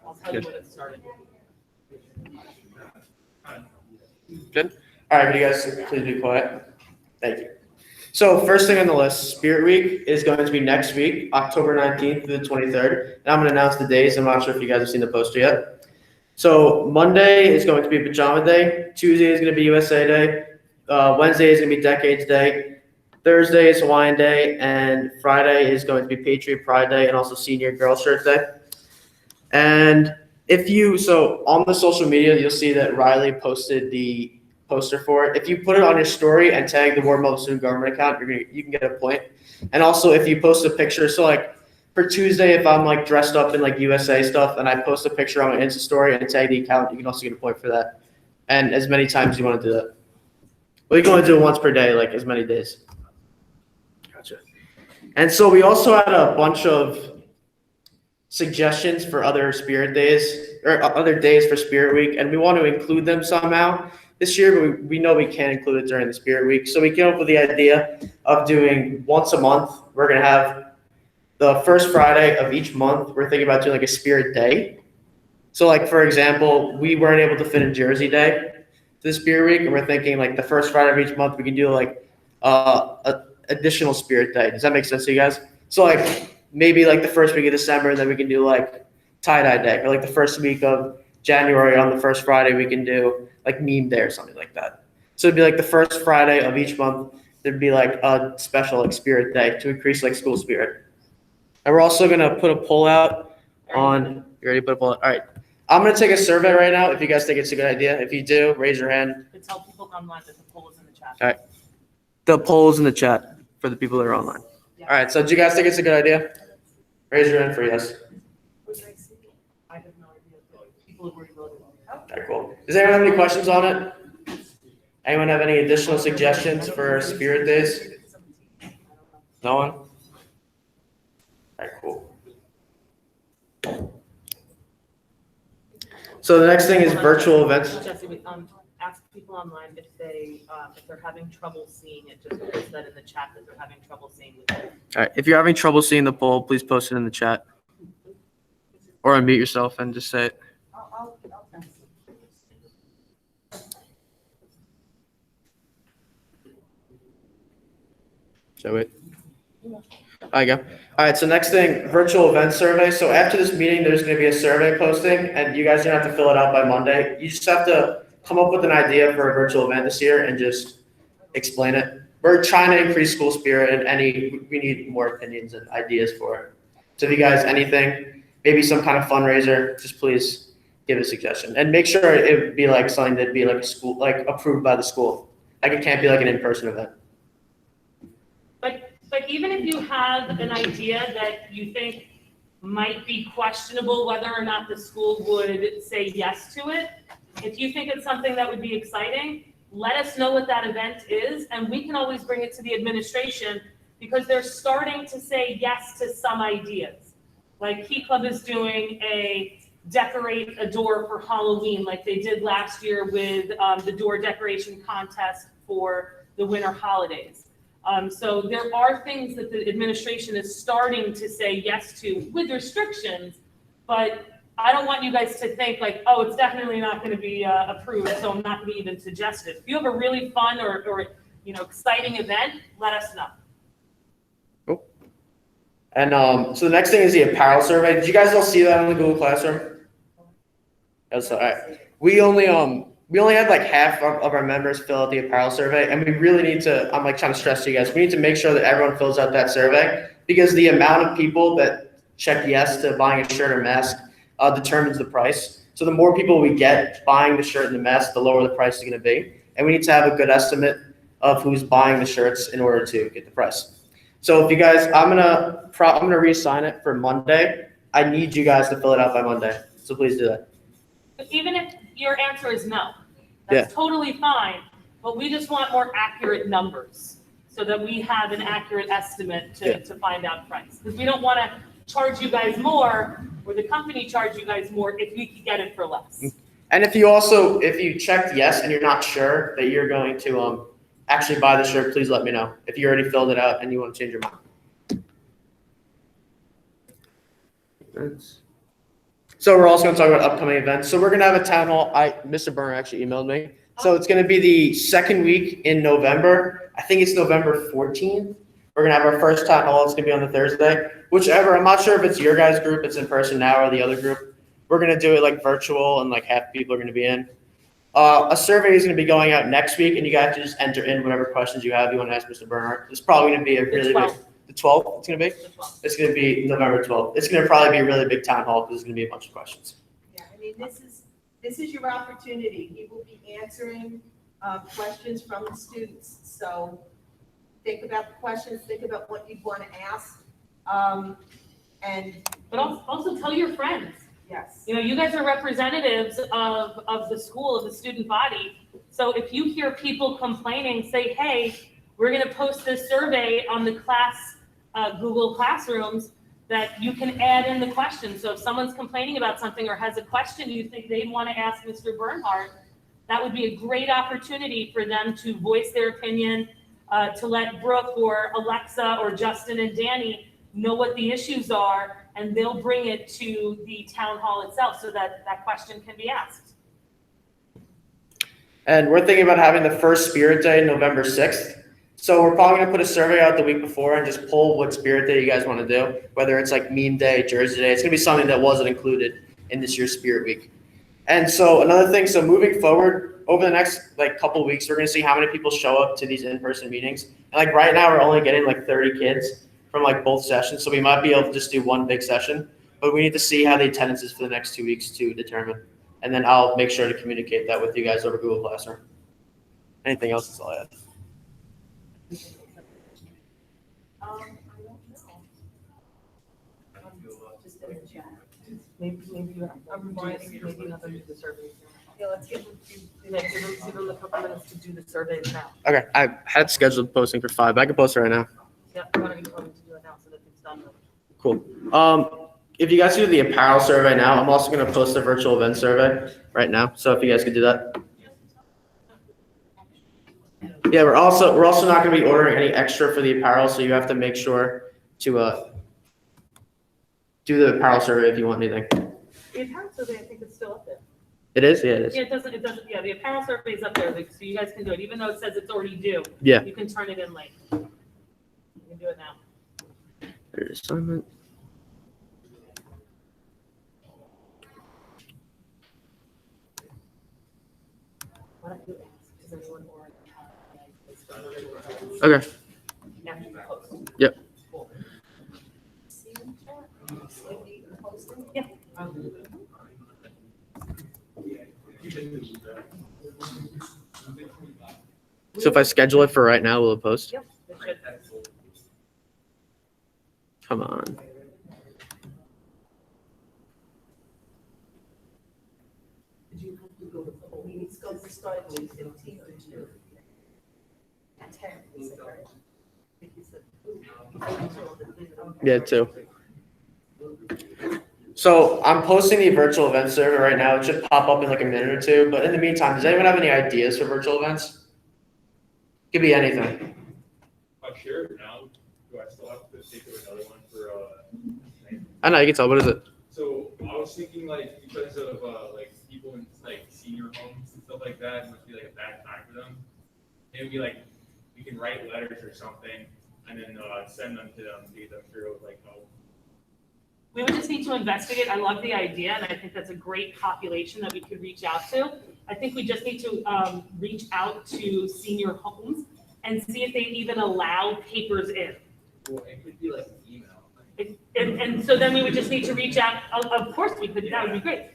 I'll tell you when it started. Good. All right, but you guys please be quiet. Thank you. So first thing on the list, Spirit Week is going to be next week, October 19th through the 23rd. And I'm going to announce the days. I'm not sure if you guys have seen the poster yet. So Monday is going to be Pajama Day. Tuesday is going to be USA Day. Wednesday is going to be Decades Day. Thursday is Hawaiian Day. And Friday is going to be Patriot Pride Day and also Senior Girl Shirt Day. And so on the social media, you'll see that Riley posted the poster for it. If you put it on your story and tag the Ward Mobile Student Government account, you can get a point. And also if you post a picture, so like for Tuesday, if I'm like dressed up in like USA stuff and I post a picture on my Insta story and tag the account, you can also get a point for that. And as many times as you want to do that. Well, you can only do it once per day, like as many days. Gotcha. And so we also had a bunch of suggestions for other Spirit days or other days for Spirit Week, and we want to include them somehow this year, but we know we can't include it during the Spirit Week. So we came up with the idea of doing once a month. We're going to have the first Friday of each month. We're thinking about doing like a Spirit Day. So like, for example, we weren't able to fit in Jersey Day to the Spirit Week, and we're thinking like the first Friday of each month, we can do like a additional Spirit Day. Does that make sense to you guys? So like maybe like the first week of December, and then we can do like tie-dye day, or like the first week of January on the first Friday, we can do like meme day or something like that. So it'd be like the first Friday of each month, there'd be like a special like Spirit Day to increase like school spirit. And we're also gonna put a poll out on, you ready to put a poll out? All right. I'm gonna take a survey right now. If you guys think it's a good idea, if you do, raise your hand. To tell people online that the poll is in the chat. All right. The poll is in the chat for the people that are online. Yeah. All right. So do you guys think it's a good idea? Raise your hand for yes. I have no idea. People have already voted. Okay, cool. Does anyone have any questions on it? Anyone have any additional suggestions for Spirit Days? No one? All right, cool. So the next thing is virtual events. Jesse, ask people online if they're having trouble seeing it, just post that in the chat that they're having trouble seeing it. All right, if you're having trouble seeing the poll, please post it in the chat. Or unmute yourself and just say it. I'll Show it. There you go. All right, so next thing, virtual event survey. So after this meeting, there's going to be a survey posting, and you guys don't have to fill it out by Monday. You just have to come up with an idea for a virtual event this year and just explain it. We're trying to increase school spirit, and we need more opinions and ideas for it. So if you guys, anything, maybe some kind of fundraiser, just please give a suggestion. And make sure it would be like something that'd be like a school, like approved by the school. Like it can't be like an in-person event. But even if you have an idea that you think might be questionable whether or not the school would say yes to it, if you think it's something that would be exciting, let us know what that event is, and we can always bring it to the administration because they're starting to say yes to some ideas. Like Key Club is doing a decorate a door for Halloween like they did last year with the door decoration contest for the winter holidays. So there are things that the administration is starting to say yes to with restrictions, but I don't want you guys to think like, oh, it's definitely not going to be approved, so I'm not going to even suggest it. If you have a really fun or exciting event, let us know. Cool. And so the next thing is the apparel survey. Did you guys all see that in the Google Classroom? That's all right. We only had like half of our members fill out the apparel survey, and we really need to, I'm like trying to stress to you guys, we need to make sure that everyone fills out that survey because the amount of people that check yes to buying a shirt or mask determines the price. So the more people we get buying the shirt and the mask, the lower the price is going to be. And we need to have a good estimate of who's buying the shirts in order to get the price. So if you guys, I'm gonna re-sign it for Monday. I need you guys to fill it out by Monday. So please do that. Even if your answer is no, that's totally fine, but we just want more accurate numbers so that we have an accurate estimate to find out price. Because we don't want to charge you guys more or the company charge you guys more if we could get it for less. And if you checked yes and you're not sure that you're going to actually buy the shirt, please let me know. If you already filled it out and you want to change your mind. So we're also going to talk about upcoming events. So we're going to have a town hall. Mr. Burner actually emailed me. So it's going to be the second week in November. I think it's November 14th. We're going to have our first town hall. It's going to be on the Thursday. Whichever, I'm not sure if it's your guys' group, it's in person now, or the other group. We're going to do it like virtual, and like half people are going to be in. A survey is going to be going out next week, and you guys can just enter in whatever questions you have you want to ask Mr. Bernhardt. It's probably going to be a really big. The 12th, it's going to be? The 12th. It's going to be November 12th. It's going to probably be a really big town hall because there's going to be a bunch of questions. Yeah, I mean, this is your opportunity. He will be answering questions from the students. So think about the questions, think about what you want to ask. But also tell your friends. Yes. You know, you guys are representatives of the school, of the student body. So if you hear people complaining, say, hey, we're going to post this survey on the class, Google Classrooms, that you can add in the question. So if someone's complaining about something or has a question you think they want to ask Mr. Bernhardt, that would be a great opportunity for them to voice their opinion, to let Brooke or Alexa or Justin and Danny know what the issues are, and they'll bring it to the town hall itself so that that question can be asked. And we're thinking about having the first Spirit Day November 6th. So we're probably going to put a survey out the week before and just pull what Spirit Day you guys want to do, whether it's like Meme Day, Jersey Day. It's going to be something that wasn't included in this year's Spirit Week. And so another thing, so moving forward, over the next like couple of weeks, we're going to see how many people show up to these in-person meetings. And like right now, we're only getting like 30 kids from like both sessions. So we might be able to just do one big session, but we need to see how the attendance is for the next 2 weeks to determine. And then I'll make sure to communicate that with you guys over Google Classroom. Anything else? That's all I have. I don't know. Just in the chat. Maybe I'm reminding you, maybe not to do the surveys. Yeah, let's give them Yeah, give them a couple minutes to do the surveys now. Okay, I had scheduled posting for 5. I can post it right now. Yeah, I'm gonna be wanting to do it now so that it's done. Cool. If you guys do the apparel survey now, I'm also going to post a virtual event survey right now. So if you guys could do that. Yeah, we're also not going to be ordering any extra for the apparel, so you have to make sure to do the apparel survey if you want anything. The apparel survey, I think it's still up there. It is? Yeah, it is. Yeah, it doesn't, yeah, the apparel survey is up there, so you guys can do it, even though it says it's already due. Yeah. You can turn it in late. You can do it now. There's assignment. Why don't you ask, is anyone more? Okay. Now you can post. Yep. Cool. see in the chat. Maybe you can post it. Yeah. So if I schedule it for right now, will it post? Yep, it should. Come on. Did you have to go to the whole meeting? It's going to start at 2:15 or 2? At 10, is it right? I think you said 2. Yeah, 2. So I'm posting the virtual event survey right now. It should pop up in like a minute or two. But in the meantime, does anyone have any ideas for virtual events? Could be anything. I shared it now. Do I still have to think of another one for I know, you can tell. What is it? So I was thinking like because of like people in like senior homes and stuff like that, it must be like a bad time for them. It would be like we can write letters or something and then send them to them to get them through like help. We would just need to investigate. I love the idea, and I think that's a great population that we could reach out to. I think we just need to reach out to senior homes and see if they even allow papers in. Well, it could be like an email. And so then we would just need to reach out. Of course we could, that would be great.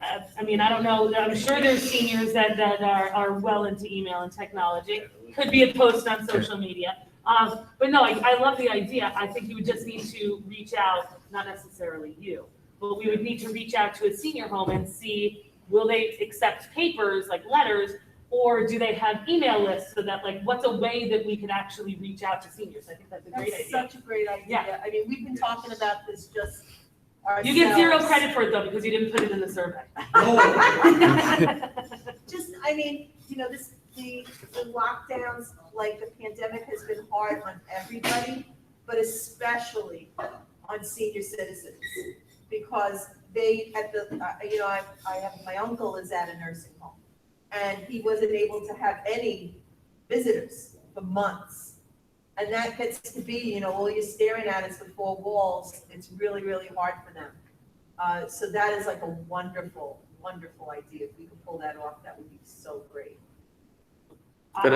I mean, I don't know, I'm sure there's seniors that are well into email and technology. Could be a post on social media. But no, I love the idea. I think you would just need to reach out, not necessarily you, but we would need to reach out to a senior home and see, will they accept papers like letters, or do they have email lists so that like, what's a way that we could actually reach out to seniors? I think that's a great That's idea. such a great idea. Yeah. I mean, we've been talking about this just ourselves. You get 0 credit for it though, because you didn't put it in the survey. Just, I mean, you know, the lockdowns, like the pandemic has been hard on everybody, but especially on senior citizens, because they, at the, you know, I have, my uncle is at a nursing home, and he wasn't able to have any visitors for months. And that gets to be, you know, all you're staring at is the four walls, it's really, really hard for them. So that is like a wonderful, wonderful idea, if we could pull that off, that would be so great. Good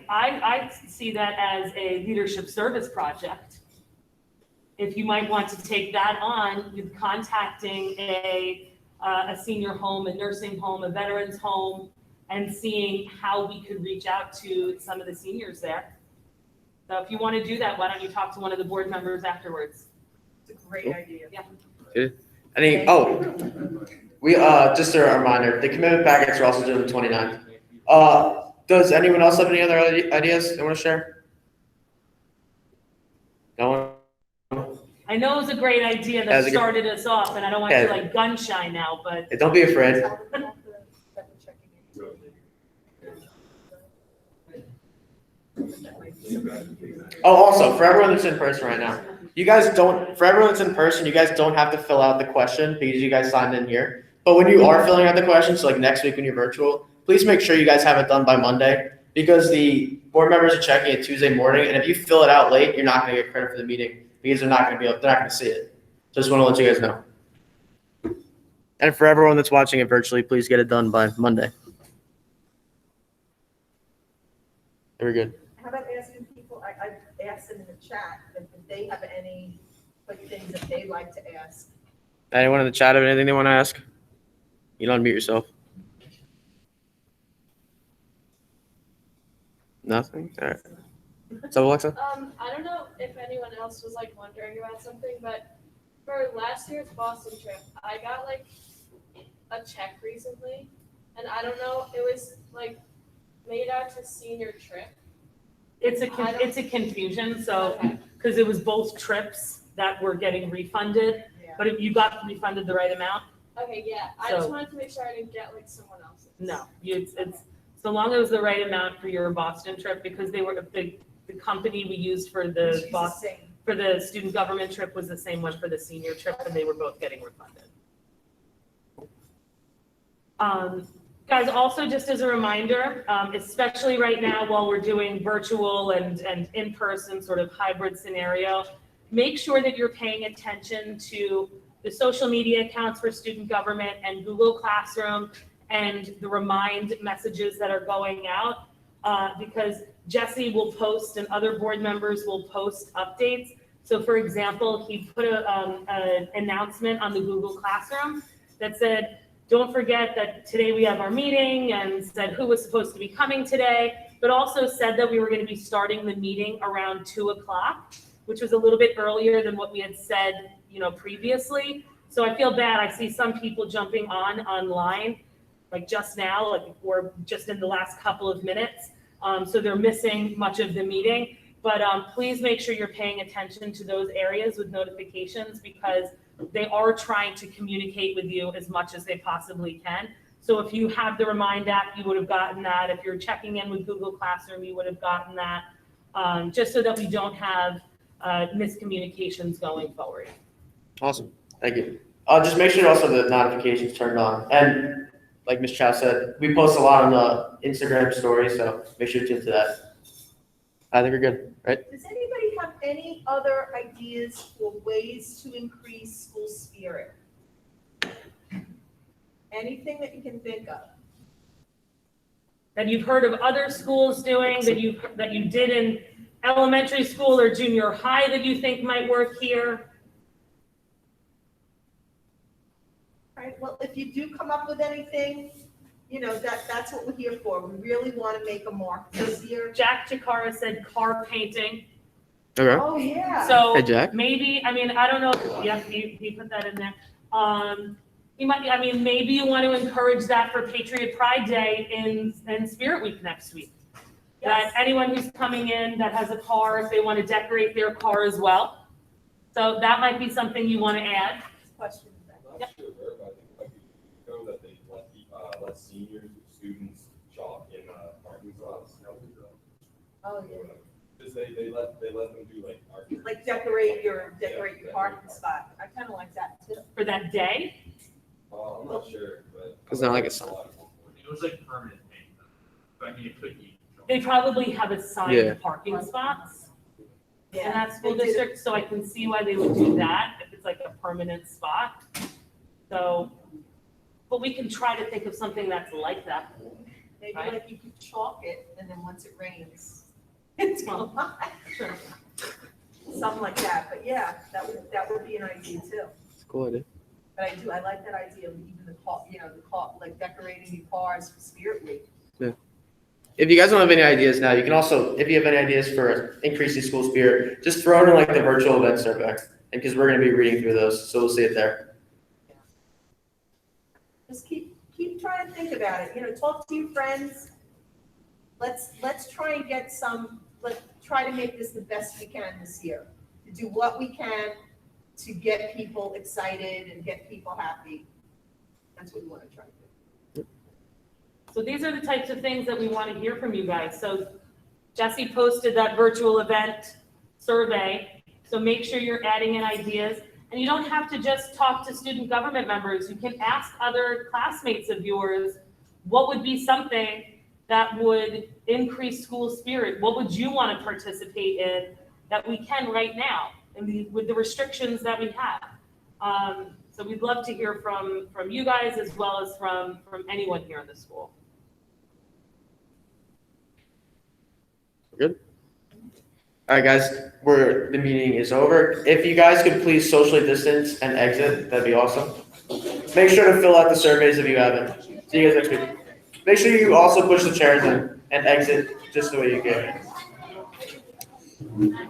I see that as a leadership service project. If you might want to take that on with contacting a senior home, a nursing home, a veterans home, and seeing how we could reach out to some of the seniors there. So if you want to do that, why don't you talk to one of the board members afterwards? It's a great idea. Yeah. We, just a reminder, the commitment packets are also due on the 29th. Does anyone else have any other ideas they want to share? No one? I know it was a great idea That was that a good- started us off, and I don't want Yeah. to like gun shy now, but Hey, don't be afraid. Oh, also, for everyone that's in person right now, for everyone that's in person, you guys don't have to fill out the question because you guys signed in here. But when you are filling out the question, so like next week when you're virtual, please make sure you guys have it done by Monday because the board members are checking it Tuesday morning, and if you fill it out late, you're not gonna get credit for the meeting because they're not gonna see it. Just wanna let you guys know. And for everyone that's watching it virtually, please get it done by Monday. Very good. How about asking people, I've asked them in the chat, if they have any quick things that they'd like to ask. Anyone in the chat have anything they want to ask? You don't unmute yourself. Nothing? All right. So Alexa? I don't know if anyone else was like wondering about something, but for last year's Boston trip, I got like a check recently, and I don't know, it was like made out to senior trip. it's a confusion, so, Okay. because it was both trips that were getting refunded, Yeah. but if you got refunded the right amount, Okay, yeah, I So- just wanted to make sure I didn't get like someone else's. no, it's, so long as it was the right amount for your Boston trip, because they were, the company we used for She's the the Boston, same. for the student government trip was the same one for the senior trip, and they were both getting refunded. Guys, also just as a reminder, especially right now while we're doing virtual and in-person sort of hybrid scenario, make sure that you're paying attention to the social media accounts for student government and Google Classroom and the remind messages that are going out, because Jesse will post and other board members will post updates. So for example, he put an announcement on the Google Classroom that said, don't forget that today we have our meeting, and said who was supposed to be coming today, but also said that we were going to be starting the meeting around 2:00, which was a little bit earlier than what we had said, previously. So I feel bad. I see some people jumping online, like just now, like or just in the last couple of minutes. So they're missing much of the meeting. But please make sure you're paying attention to those areas with notifications, because they are trying to communicate with you as much as they possibly can. So if you have the Remind app, you would have gotten that. If you're checking in with Google Classroom, you would have gotten that, just so that we don't have miscommunications going forward. Awesome. Thank you. Just make sure also the notifications turned on. And like Ms. Chow said, we post a lot on the Instagram story, so make sure to tune to that. I think we're good, right? Does anybody have any other ideas for ways to increase school spirit? Anything that you can think of? That you've heard of other schools doing, that you did in elementary school or junior high that you think might work here? All right, well, if you do come up with anything, that's what we're here for. We really want to make a mark this year. Jack Chikara said car painting. Okay. Oh, yeah. So Hey, Jack. maybe, I don't know, yeah, he put that in there. Maybe you want to encourage that for Patriot Pride Day in Spirit Week next week. That anyone who's coming in that has a car, if they want to decorate their car as well. So that might be something you want to add. Question. I'm not sure where, but I think it might be go that they let seniors, students chalk in parking spots. Oh, yeah. Because they let them do like art. Like decorate your parking spot. I kind of like that too. For that day? I'm not sure, but. It's not like a sign. It was like permanent thing, but I mean, it could be. They probably have assigned Yeah. parking spots in Yeah, that school they did it. district, so I can see why they would do that if it's like a permanent spot. So, but we can try to think of something that's like that. Maybe Right. like you could chalk it, and then once it rains, it's gone. Sure. Something like that, but yeah, that would be an idea too. It's a cool idea. But I like that idea of even the car, like decorating your cars for Spirit Week. If you guys don't have any ideas now, you can also, if you have any ideas for increasing school spirit, just throw it in like the virtual event survey. And because we're gonna be reading through those, so we'll see it there. Just keep trying to think about it, talk to your friends. Let's try and let's try to make this the best we can this year. To do what we can to get people excited and get people happy. That's what we want to try to do. So these are the types of things that we want to hear from you guys. So Jesse posted that virtual event survey, so make sure you're adding in ideas. And you don't have to just talk to student government members. You can ask other classmates of yours, what would be something that would increase school spirit? What would you want to participate in that we can right now, with the restrictions that we have? So we'd love to hear from you guys as well as from anyone here in the school. Good. All right, guys, the meeting is over. If you guys could please socially distance and exit, that'd be awesome. Make sure to fill out the surveys if you haven't. See you guys next week. Make sure you also push the chairs in and exit just the way you came in.